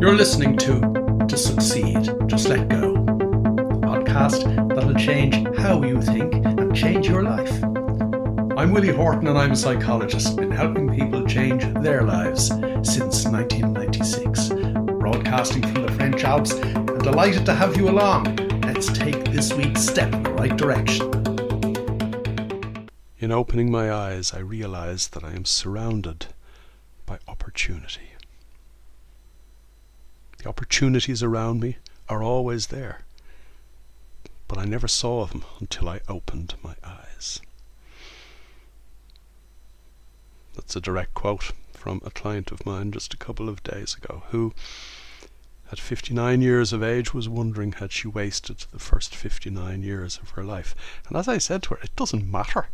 You're listening to Succeed, Just Let Go, a podcast that'll change how you think and change your life. I'm Willie Horton and I'm a psychologist, been helping people change their lives since 1996. Broadcasting from the French Alps, and delighted to have you along. Let's take this week's step in the right direction. In opening my eyes, I realized that I am surrounded by opportunity. The opportunities around me are always there, but I never saw them until I opened my eyes. That's a direct quote from a client of mine just a couple of days ago, who at 59 years of age was wondering had she wasted the first 59 years of her life. And as I said to her, it doesn't matter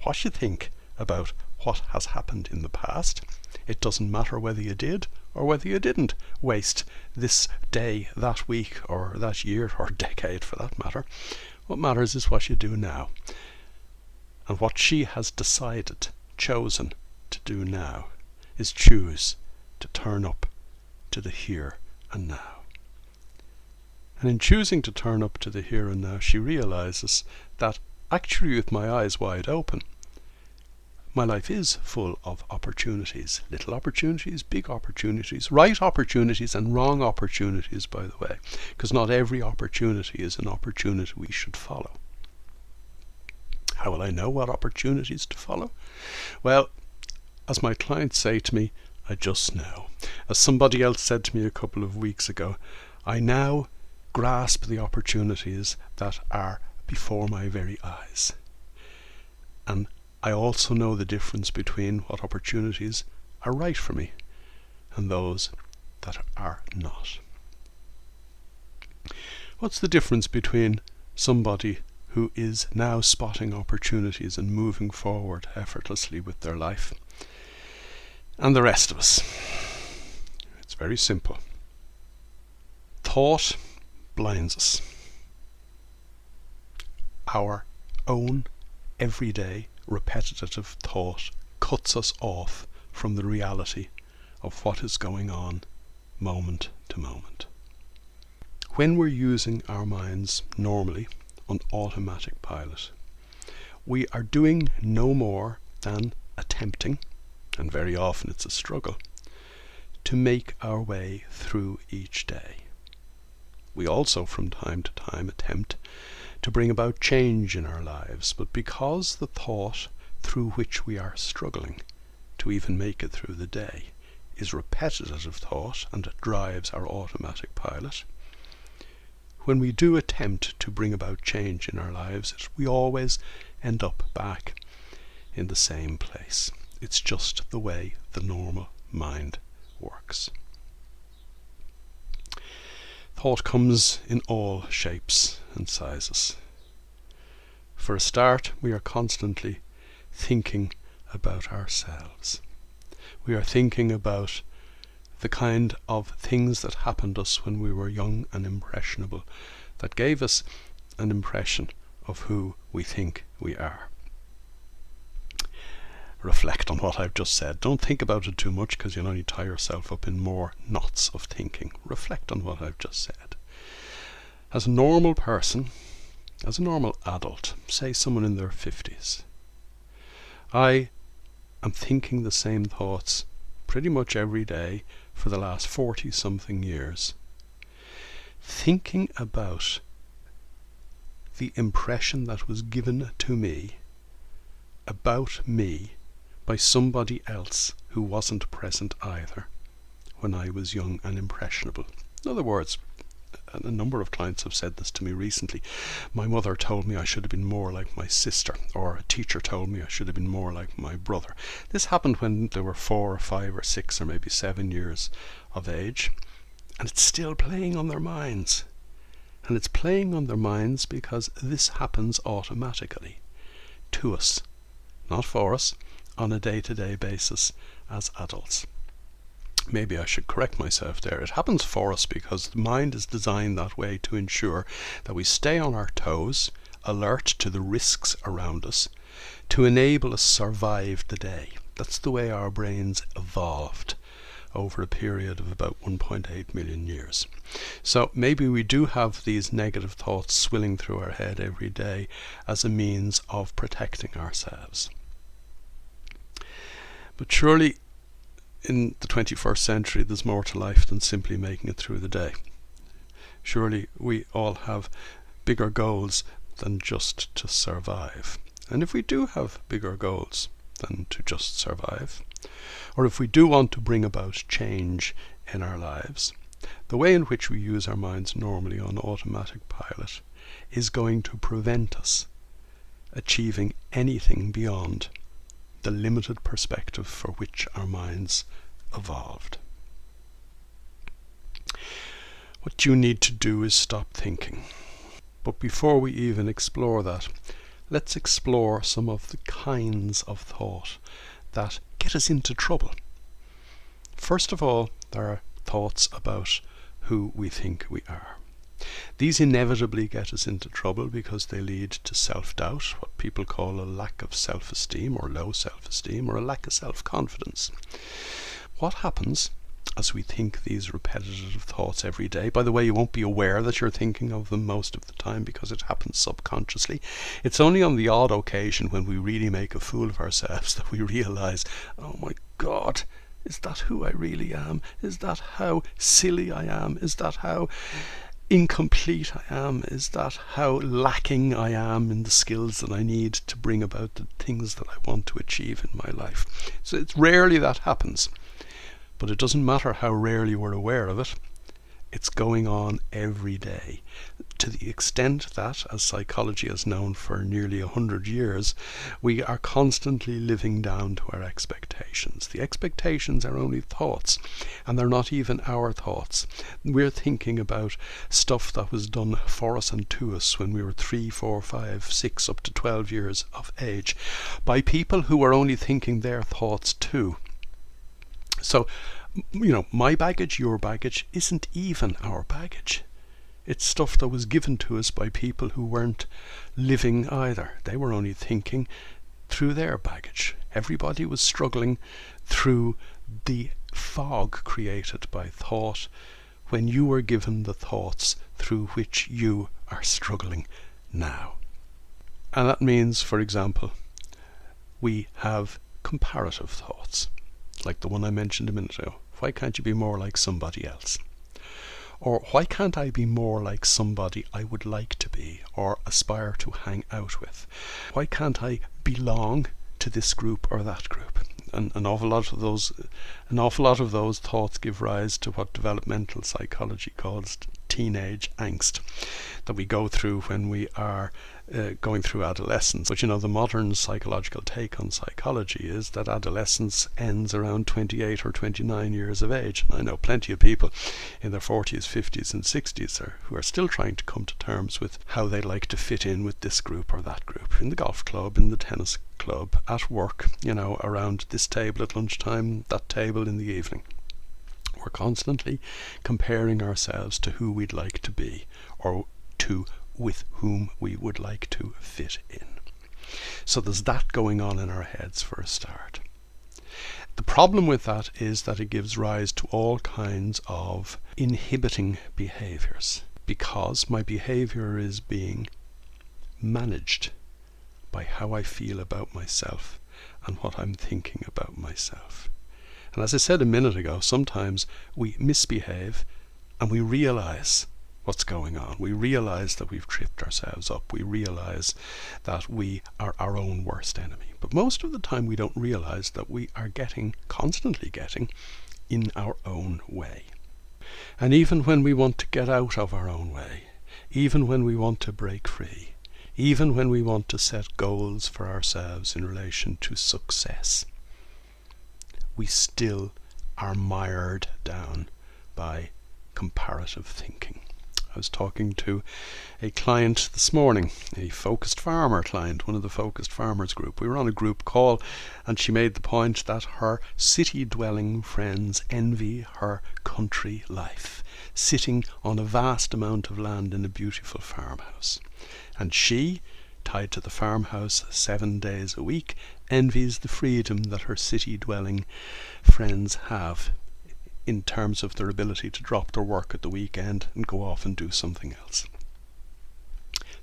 what you think about what has happened in the past. It doesn't matter whether you did or whether you didn't waste this day, that week, or that year, or decade for that matter. What matters is what you do now. And what she has chosen to do now, is choose to turn up to the here and now. And in choosing to turn up to the here and now, she realizes that actually, with my eyes wide open, my life is full of opportunities. Little opportunities, big opportunities, right opportunities and wrong opportunities, by the way, because not every opportunity is an opportunity we should follow. How will I know what opportunities to follow? Well, as my clients say to me, I just know. As somebody else said to me a couple of weeks ago, I now grasp the opportunities that are before my very eyes. And I also know the difference between what opportunities are right for me and those that are not. What's the difference between somebody who is now spotting opportunities and moving forward effortlessly with their life and the rest of us? It's very simple. Thought blinds us. Our own everyday repetitive thought cuts us off from the reality of what is going on moment to moment. When we're using our minds normally on automatic pilot, we are doing no more than attempting, and very often it's a struggle, to make our way through each day. We also from time to time attempt to bring about change in our lives, but because the thought through which we are struggling to even make it through the day is repetitive thought and it drives our automatic pilot, when we do attempt to bring about change in our lives, we always end up back in the same place. It's just the way the normal mind works. Thought comes in all shapes and sizes. For a start, we are constantly thinking about ourselves. We are thinking about the kind of things that happened to us when we were young and impressionable, that gave us an impression of who we think we are. Reflect on what I've just said. Don't think about it too much, because you'll only tie yourself up in more knots of thinking. Reflect on what I've just said. As a normal person, as a normal adult, say someone in their 50s, I am thinking the same thoughts pretty much every day for the last 40-something years. Thinking about the impression that was given to me about me by somebody else who wasn't present either when I was young and impressionable. In other words, a number of clients have said this to me recently. My mother told me I should have been more like my sister, or a teacher told me I should have been more like my brother. This happened when they were 4 or 5 or 6 or maybe 7 years of age, and it's still playing on their minds. And it's playing on their minds because this happens automatically to us, not for us, on a day-to-day basis as adults. Maybe I should correct myself there. It happens for us because the mind is designed that way to ensure that we stay on our toes, alert to the risks around us, to enable us survive the day. That's the way our brains evolved. over a period of about 1.8 million years. So maybe we do have these negative thoughts swilling through our head every day as a means of protecting ourselves. But surely in the 21st century there's more to life than simply making it through the day. Surely we all have bigger goals than just to survive. And if we do have bigger goals than to just survive, or if we do want to bring about change in our lives, the way in which we use our minds normally on automatic pilot is going to prevent us achieving anything beyond the limited perspective for which our minds evolved. What you need to do is stop thinking. But before we even explore that, let's explore some of the kinds of thought that get us into trouble. First of all, there are thoughts about who we think we are. These inevitably get us into trouble because they lead to self-doubt, what people call a lack of self-esteem or low self-esteem, or a lack of self-confidence. What happens as we think these repetitive thoughts every day? By the way, you won't be aware that you're thinking of them most of the time because it happens subconsciously. It's only on the odd occasion when we really make a fool of ourselves that we realize, oh my God, is that who I really am? Is that how silly I am? Is that how incomplete I am? Is that how lacking I am in the skills that I need to bring about the things that I want to achieve in my life? So it's rarely that happens. But it doesn't matter how rarely we're aware of it, it's going on every day. To the extent that, as psychology has known for nearly 100 years, we are constantly living down to our expectations. The expectations are only thoughts, and they're not even our thoughts. We're thinking about stuff that was done for us and to us when we were 3, 4, 5, 6, up to 12 years of age, by people who were only thinking their thoughts too. So, my baggage, your baggage, isn't even our baggage. It's stuff that was given to us by people who weren't living either. They were only thinking through their baggage. Everybody was struggling through the fog created by thought when you were given the thoughts through which you are struggling now. And that means, for example, we have comparative thoughts, like the one I mentioned a minute ago. Why can't you be more like somebody else? Or why can't I be more like somebody I would like to be or aspire to hang out with? Why can't I belong to this group or that group? And an awful lot of those thoughts give rise to what developmental psychology calls teenage angst that we go through when we are going through adolescence. But the modern psychological take on psychology is that adolescence ends around 28 or 29 years of age. And I know plenty of people in their 40s, 50s and 60s who are still trying to come to terms with how they like to fit in with this group or that group, in the golf club, in the tennis club, at work, around this table at lunchtime, that table in the evening. We're constantly comparing ourselves to who we'd like to be, or to with whom we would like to fit in. So there's that going on in our heads for a start. The problem with that is that it gives rise to all kinds of inhibiting behaviors, because my behavior is being managed by how I feel about myself and what I'm thinking about myself. And as I said a minute ago, sometimes we misbehave and we realize what's going on. We realize that we've tripped ourselves up. We realize that we are our own worst enemy. But most of the time we don't realize that we are constantly getting in our own way. And even when we want to get out of our own way, even when we want to break free, even when we want to set goals for ourselves in relation to success, we still are mired down by comparative thinking. I was talking to a client this morning, a focused farmer client, one of the focused farmers group. We were on a group call and she made the point that her city-dwelling friends envy her country life, sitting on a vast amount of land in a beautiful farmhouse. And she, tied to the farmhouse 7 days a week, envies the freedom that her city-dwelling friends have in terms of their ability to drop their work at the weekend and go off and do something else.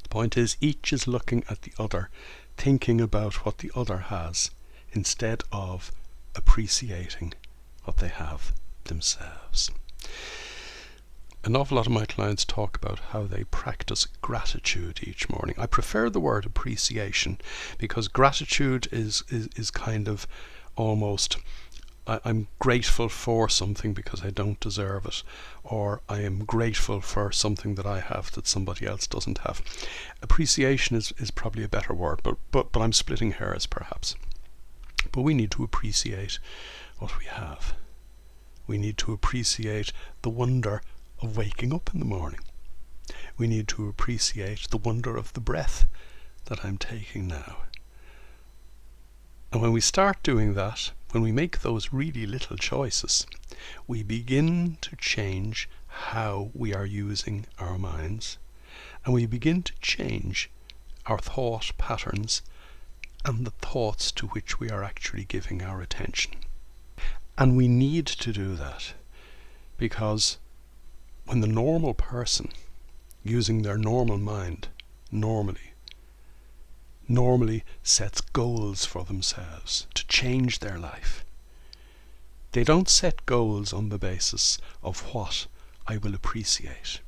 The point is, each is looking at the other, thinking about what the other has, instead of appreciating what they have themselves. An awful lot of my clients talk about how they practice gratitude each morning. I prefer the word appreciation, because gratitude is kind of almost, I'm grateful for something because I don't deserve it, or I am grateful for something that I have that somebody else doesn't have. Appreciation is probably a better word, but I'm splitting hairs perhaps. But we need to appreciate what we have. We need to appreciate the wonder of waking up in the morning. We need to appreciate the wonder of the breath that I'm taking now. And when we start doing that, when we make those really little choices, we begin to change how we are using our minds, and we begin to change our thought patterns and the thoughts to which we are actually giving our attention. And we need to do that, because when the normal person, using their normal mind, normally sets goals for themselves to change their life, they don't set goals on the basis of what I will appreciate.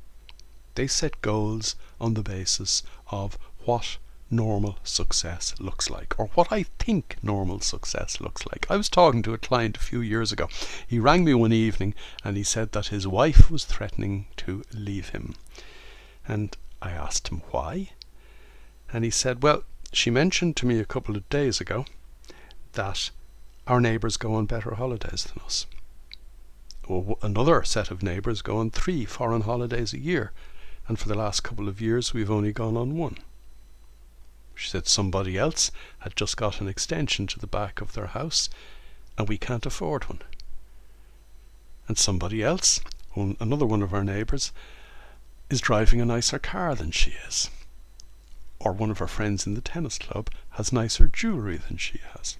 They set goals on the basis of what normal success looks like, or what I think normal success looks like. I was talking to a client a few years ago. He rang me one evening and he said that his wife was threatening to leave him. And I asked him why. And he said, well, she mentioned to me a couple of days ago that our neighbours go on better holidays than us. Well, another set of neighbours go on 3 foreign holidays a year, and for the last couple of years we've only gone on 1. She said somebody else had just got an extension to the back of their house and we can't afford one. And somebody else, another one of our neighbours, is driving a nicer car than she is. Or one of her friends in the tennis club has nicer jewellery than she has.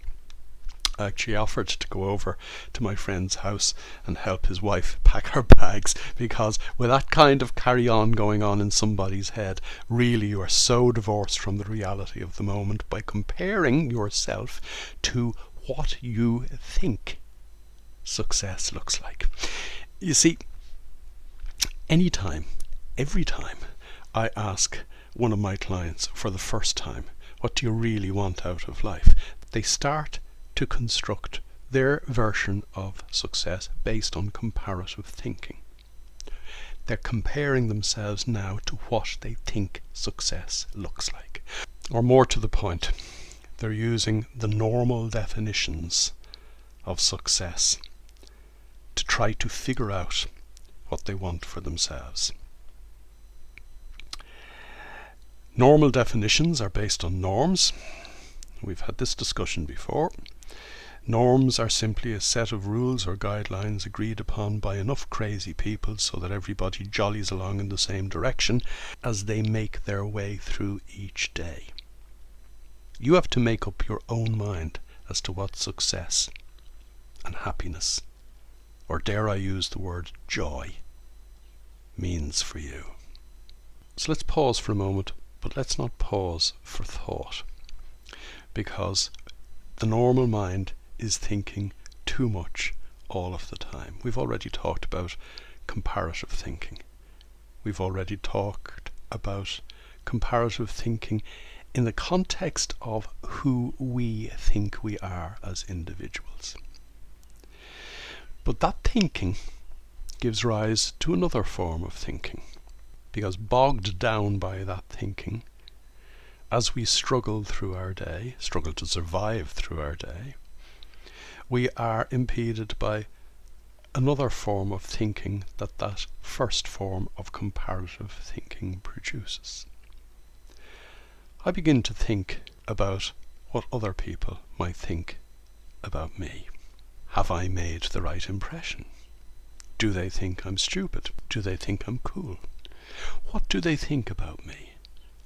I actually offered to go over to my friend's house and help his wife pack her bags, because with that kind of carry-on going on in somebody's head, really you are so divorced from the reality of the moment by comparing yourself to what you think success looks like. You see, anytime, every time I ask one of my clients for the first time, what do you really want out of life? They start to construct their version of success based on comparative thinking. They're comparing themselves now to what they think success looks like. Or more to the point, they're using the normal definitions of success to try to figure out what they want for themselves. Normal definitions are based on norms. We've had this discussion before. Norms are simply a set of rules or guidelines agreed upon by enough crazy people so that everybody jollies along in the same direction as they make their way through each day. You have to make up your own mind as to what success and happiness, or dare I use the word joy, means for you. So let's pause for a moment, but let's not pause for thought, because the normal mind is thinking too much all of the time. We've already talked about comparative thinking. We've already talked about comparative thinking in the context of who we think we are as individuals. But that thinking gives rise to another form of thinking, because bogged down by that thinking, as we struggle through our day, struggle to survive through our day, we are impeded by another form of thinking that first form of comparative thinking produces. I begin to think about what other people might think about me. Have I made the right impression? Do they think I'm stupid? Do they think I'm cool? What do they think about me?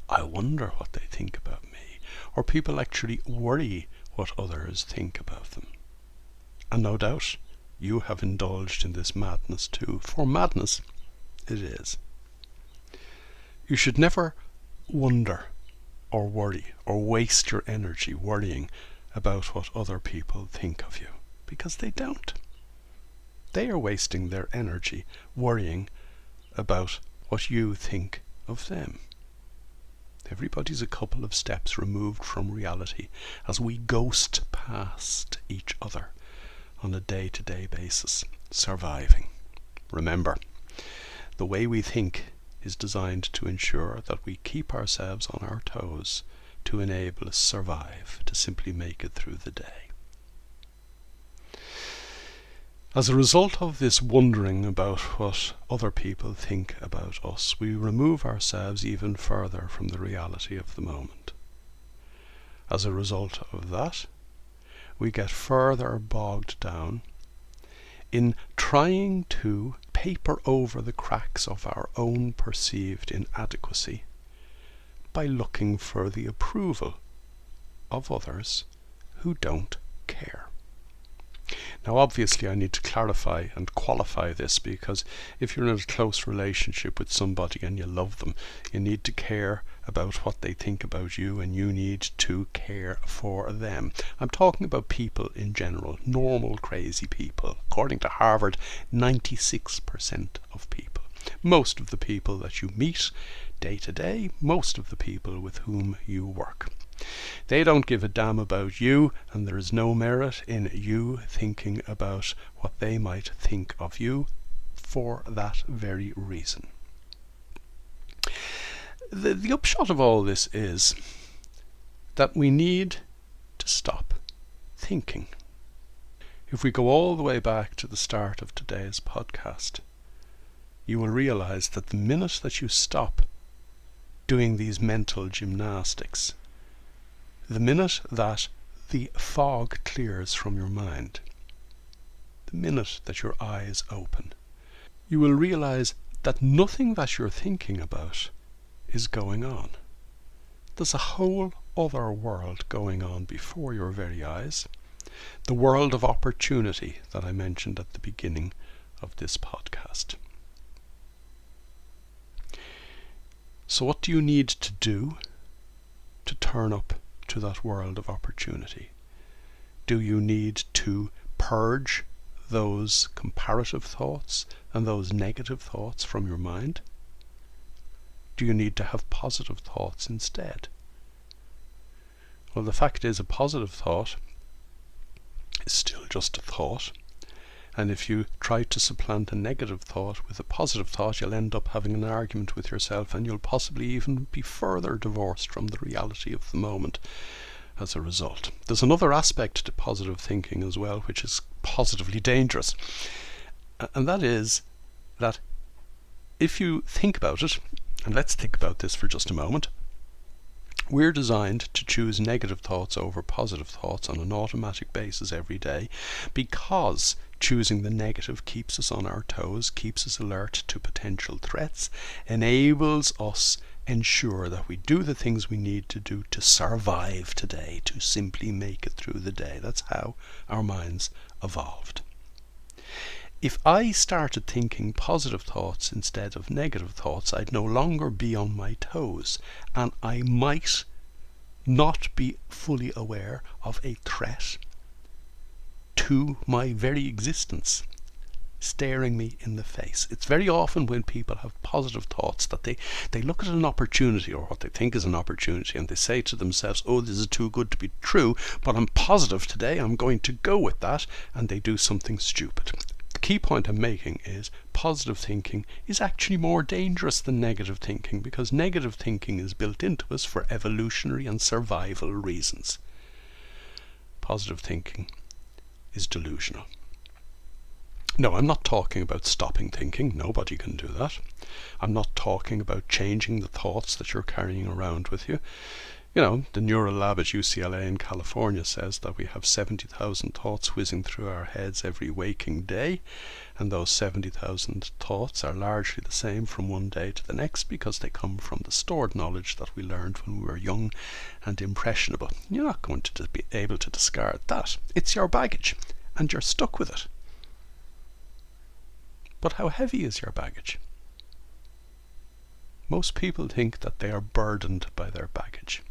I wonder what they think about me. Or people actually worry what others think about them. And no doubt, you have indulged in this madness too, for madness it is. You should never wonder or worry or waste your energy worrying about what other people think of you, because they don't. They are wasting their energy worrying about what you think of them. Everybody's a couple of steps removed from reality as we ghost past each other on a day-to-day basis, surviving. Remember, the way we think is designed to ensure that we keep ourselves on our toes, to enable us survive, to simply make it through the day. As a result of this wondering about what other people think about us, we remove ourselves even further from the reality of the moment. As a result of that, we get further bogged down in trying to paper over the cracks of our own perceived inadequacy by looking for the approval of others who don't care. Now obviously I need to clarify and qualify this, because if you're in a close relationship with somebody and you love them, you need to care about what they think about you, and you need to care for them. I'm talking about people in general, normal crazy people. According to Harvard, 96% of people. Most of the people that you meet day to day, most of the people with whom you work. They don't give a damn about you, and there is no merit in you thinking about what they might think of you for that very reason. The upshot of all this is that we need to stop thinking. If we go all the way back to the start of today's podcast, you will realize that the minute that you stop doing these mental gymnastics, the minute that the fog clears from your mind, the minute that your eyes open, you will realize that nothing that you're thinking about is going on. There's a whole other world going on before your very eyes, the world of opportunity that I mentioned at the beginning of this podcast. So what do you need to do to turn up to that world of opportunity? Do you need to purge those comparative thoughts and those negative thoughts from your mind? Do you need to have positive thoughts instead? Well, the fact is, a positive thought is still just a thought, and if you try to supplant a negative thought with a positive thought, you'll end up having an argument with yourself, and you'll possibly even be further divorced from the reality of the moment as a result. There's another aspect to positive thinking as well, which is positively dangerous, and that is that if you think about it, and let's think about this for just a moment, we're designed to choose negative thoughts over positive thoughts on an automatic basis every day, because choosing the negative keeps us on our toes, keeps us alert to potential threats, enables us ensure that we do the things we need to do to survive today, to simply make it through the day. That's how our minds evolved. If I started thinking positive thoughts instead of negative thoughts, I'd no longer be on my toes, and I might not be fully aware of a threat to my very existence staring me in the face. It's very often when people have positive thoughts that they look at an opportunity, or what they think is an opportunity, and they say to themselves, oh, this is too good to be true, but I'm positive today, I'm going to go with that, and they do something stupid. The key point I'm making is positive thinking is actually more dangerous than negative thinking, because negative thinking is built into us for evolutionary and survival reasons. Positive thinking is delusional. No, I'm not talking about stopping thinking. Nobody can do that. I'm not talking about changing the thoughts that you're carrying around with you. You know, the Neural Lab at UCLA in California says that we have 70,000 thoughts whizzing through our heads every waking day, and those 70,000 thoughts are largely the same from one day to the next, because they come from the stored knowledge that we learned when we were young and impressionable. You're not going to be able to discard that. It's your baggage, and you're stuck with it. But how heavy is your baggage? Most people think that they are burdened by their baggage.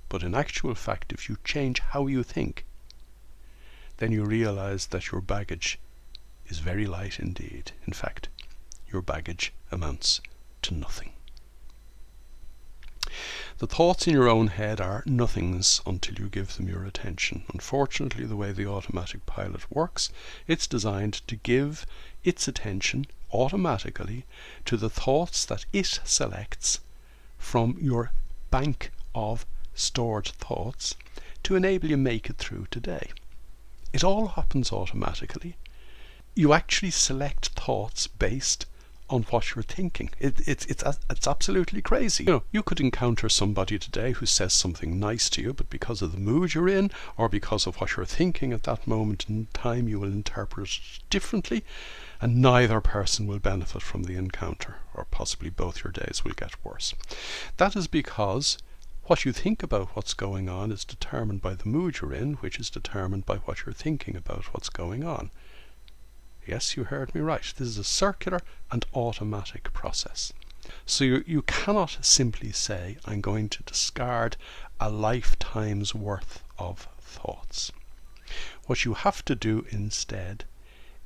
But in actual fact, if you change how you think, then you realize that your baggage is very light indeed. In fact, your baggage amounts to nothing. The thoughts in your own head are nothings until you give them your attention. Unfortunately, the way the automatic pilot works, it's designed to give its attention automatically to the thoughts that it selects from your bank of stored thoughts to enable you make it through today. It all happens automatically. You actually select thoughts based on what you're thinking. It's absolutely crazy. You could encounter somebody today who says something nice to you, but because of the mood you're in or because of what you're thinking at that moment in time, you will interpret it differently, and neither person will benefit from the encounter, or possibly both your days will get worse. That is because what you think about what's going on is determined by the mood you're in, which is determined by what you're thinking about what's going on. Yes, you heard me right. This is a circular and automatic process. So you cannot simply say, I'm going to discard a lifetime's worth of thoughts. What you have to do instead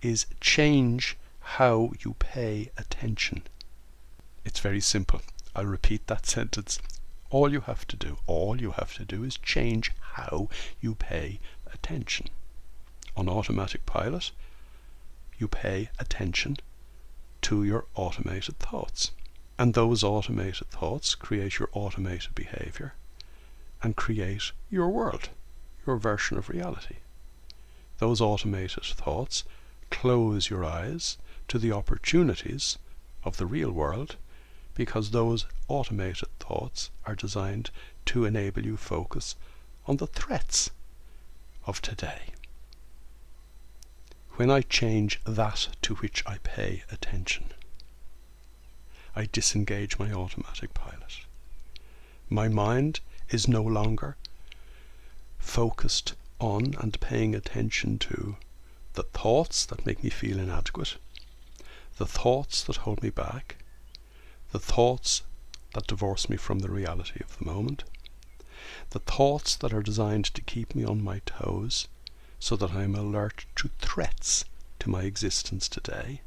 is change how you pay attention. It's very simple. I'll repeat that sentence. All you have to do is change how you pay attention. On automatic pilot, you pay attention to your automated thoughts. And those automated thoughts create your automated behavior and create your world, your version of reality. Those automated thoughts close your eyes to the opportunities of the real world, because those automated thoughts are designed to enable you focus on the threats of today. When I change that to which I pay attention, I disengage my automatic pilot. My mind is no longer focused on and paying attention to the thoughts that make me feel inadequate, the thoughts that hold me back, the thoughts that divorce me from the reality of the moment, the thoughts that are designed to keep me on my toes so that I am alert to threats to my existence today.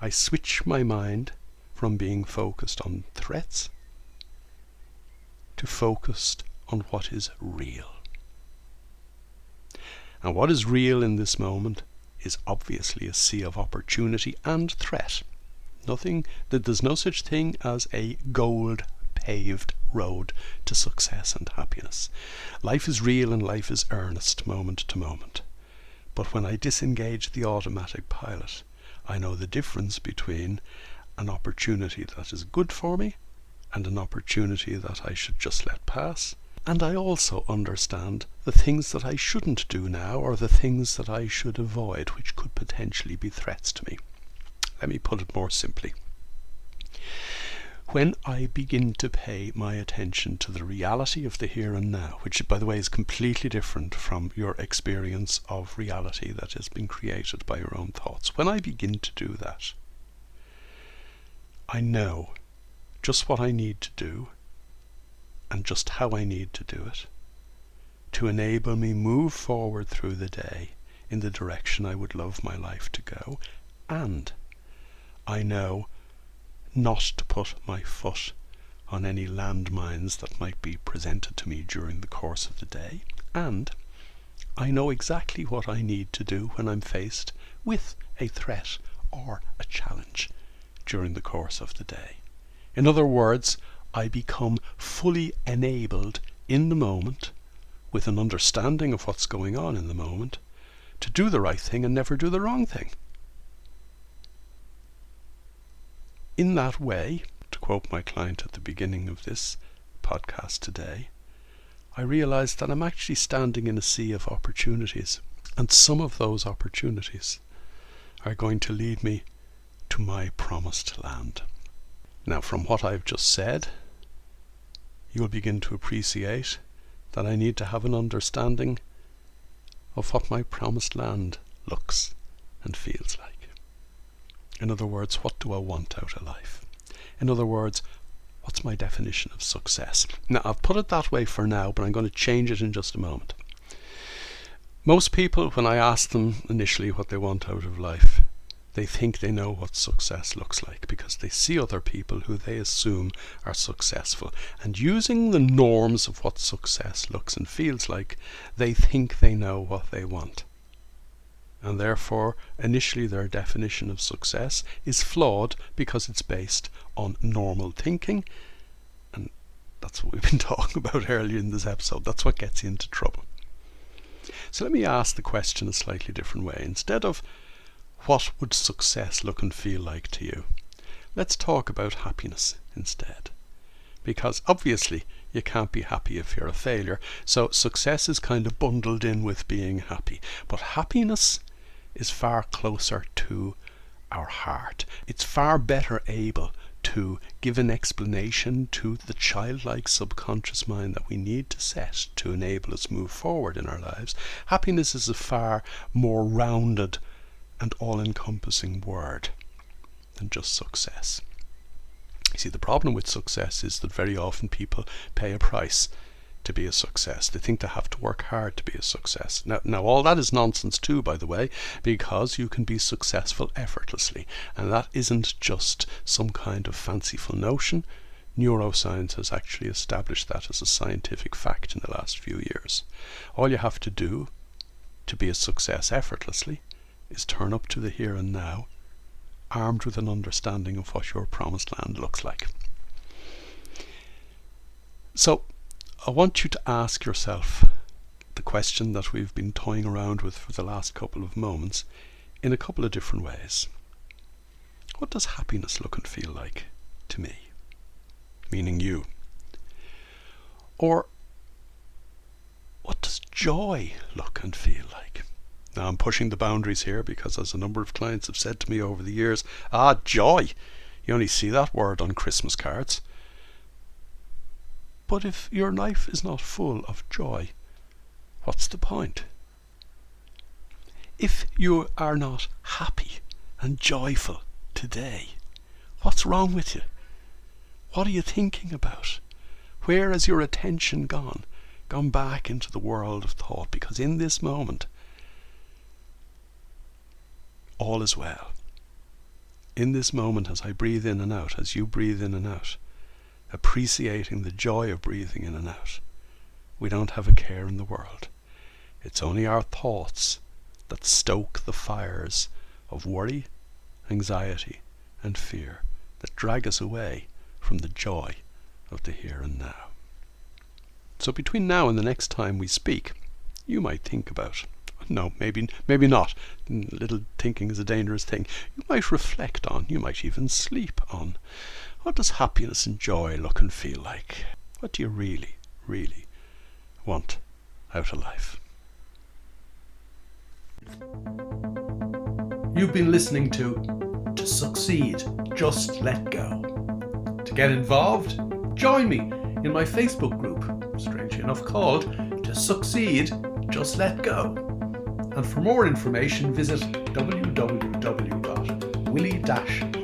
I switch my mind from being focused on threats to focused on what is real. And what is real in this moment is obviously a sea of opportunity and threat. There's no such thing as a gold paved road to success and happiness. Life is real and life is earnest moment to moment. But when I disengage the automatic pilot, I know the difference between an opportunity that is good for me and an opportunity that I should just let pass. And I also understand the things that I shouldn't do now, or the things that I should avoid, which could potentially be threats to me. Let me put it more simply. When I begin to pay my attention to the reality of the here and now, which by the way is completely different from your experience of reality that has been created by your own thoughts, when I begin to do that, I know just what I need to do and just how I need to do it to enable me move forward through the day in the direction I would love my life to go. And I know not to put my foot on any landmines that might be presented to me during the course of the day. And I know exactly what I need to do when I'm faced with a threat or a challenge during the course of the day. In other words, I become fully enabled in the moment, with an understanding of what's going on in the moment, to do the right thing and never do the wrong thing. In that way, to quote my client at the beginning of this podcast today, I realized that I'm actually standing in a sea of opportunities, and some of those opportunities are going to lead me to my promised land. Now, from what I've just said, you'll begin to appreciate that I need to have an understanding of what my promised land looks and feels like. In other words, what do I want out of life? In other words, what's my definition of success? Now, I've put it that way for now, but I'm going to change it in just a moment. Most people, when I ask them initially what they want out of life, they think they know what success looks like because they see other people who they assume are successful. And using the norms of what success looks and feels like, they think they know what they want. And therefore, initially their definition of success is flawed because it's based on normal thinking. And that's what we've been talking about earlier in this episode. That's what gets you into trouble. So let me ask the question a slightly different way. Instead of what would success look and feel like to you, let's talk about happiness instead. Because obviously you can't be happy if you're a failure. So success is kind of bundled in with being happy. But happiness is far closer to our heart. It's far better able to give an explanation to the childlike subconscious mind that we need to set to enable us move forward in our lives. Happiness is a far more rounded and all-encompassing word than just success. You see, the problem with success is that very often people pay a price to be a success. They think they have to work hard to be a success. Now all that is nonsense too, by the way, because you can be successful effortlessly, and that isn't just some kind of fanciful notion. Neuroscience has actually established that as a scientific fact in the last few years. All you have to do to be a success effortlessly is turn up to the here and now, armed with an understanding of what your promised land looks like. So I want you to ask yourself the question that we've been toying around with for the last couple of moments in a couple of different ways. What does happiness look and feel like to me? Meaning you. Or what does joy look and feel like? Now I'm pushing the boundaries here because, as a number of clients have said to me over the years, joy, you only see that word on Christmas cards. But if your life is not full of joy, what's the point? If you are not happy and joyful today, what's wrong with you? What are you thinking about? Where has your attention gone? Gone back into the world of thought, because in this moment, all is well. In this moment, as I breathe in and out, as you breathe in and out, appreciating the joy of breathing in and out, we don't have a care in the world. It's only our thoughts that stoke the fires of worry, anxiety, and fear that drag us away from the joy of the here and now. So between now and the next time we speak, you might think about, no, maybe not. Little thinking is a dangerous thing. You might reflect on, you might even sleep on, what does happiness and joy look and feel like? What do you really, really want out of life? You've been listening to Succeed, Just Let Go. To get involved, join me in my Facebook group, strangely enough called To Succeed, Just Let Go. And for more information, visit www.willie-hort.com.